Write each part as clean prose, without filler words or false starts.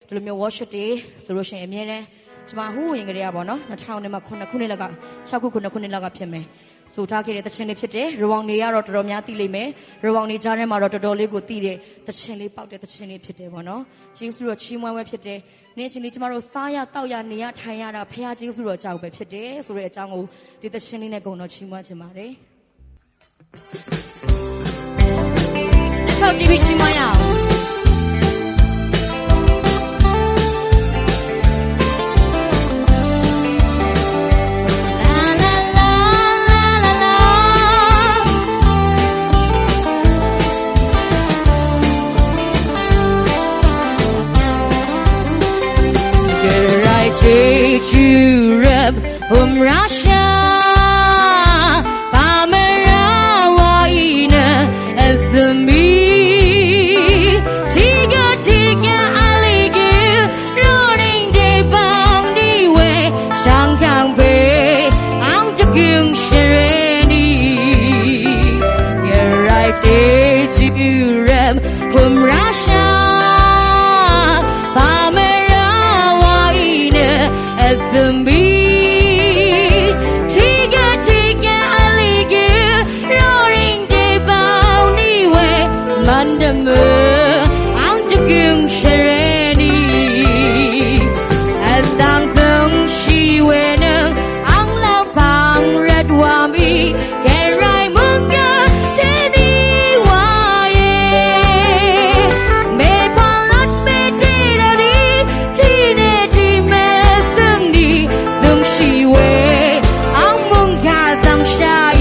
ဒီလိုမျိုး workshop တွေဆိုလို့ရှိရင်အမြဲတမ်းကျွန်မဟိုးဝင်ကြရပါတော့2000နဲ့မှ9ခုနှစ်လောက်က6ခု9ခုနှစ်လောက်ကဖြစ်မယ်ဆိုထားခဲ့တဲ့တခြင်းလေးဖြစ်တယ်ရဝောင်တွေကတော့တော်တော်များသိလိမ့်မယ်ရဝောင်တွေကြားထဲမှာတော့တော်တော်လေးကိုသိတဲ့တခြင်းလေးပေါက်တဲ့တခြင်းလေးဖြစ်တယ်ပေါ့နော်ကျေးဇူးတော်ချီးမွမ်းပွဲဖြစ်တယ်နေ့ချင်းလေးကျမတို့စားရတောက်ရနေရထိုင်ရတာဖခင်ကျေးဇူးတော်ကြောက်ပဲဖြစ်တယ်ဆိုတဲ့အကြောင်းကိုဒီတခြင်းလေးနဲ့ဂုဏ်တော်ချီးမွမ်းခြင်းပါတယ်ထောက်ကြည့်ပြီးချီးမွမ်းရအောင်Take you rap from Russia Pamela Waina as me Tiga aligi rolling the bounty way Shanghai Bay I'm the king Shereni Yeah I take you rap from Russia The me Tiga aligi rolling the bounty way Mandama I'm the king Shereni As long as she went ang lapang red wami Get right munga teni waye Me palat me tedari tine time she way ang mong gazang shai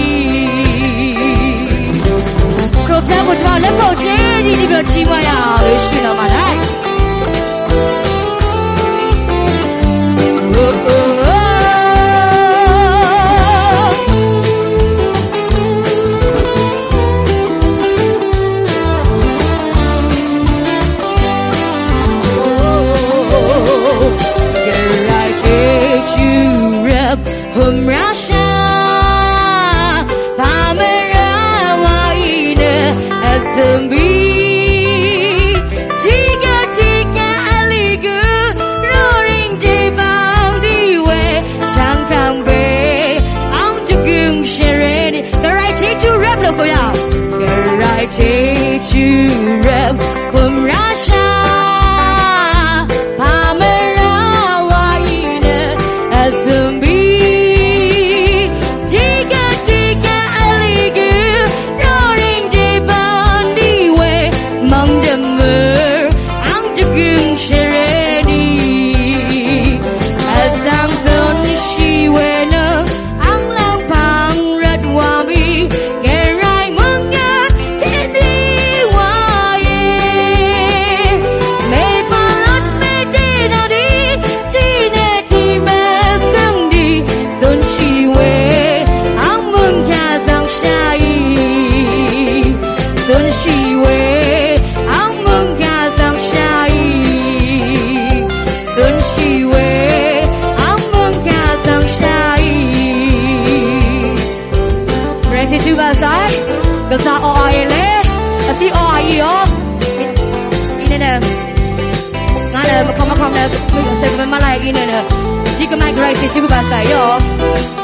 Program của chúng ta lớp đầu chế gì đi biểu chi mà nào để suy nào mà đấy From Russia, Pamela Waina as the me. Tiga aligi rolling the bounty way. Shanghai Bay, I'm the king Shereni. The right take to rap for ya. The right take to rap from Russia. Pamela Waina as the me. Cause I owe I le, I see all I you in a Nana, come, say, my life in a you can migrate to Basa, yo.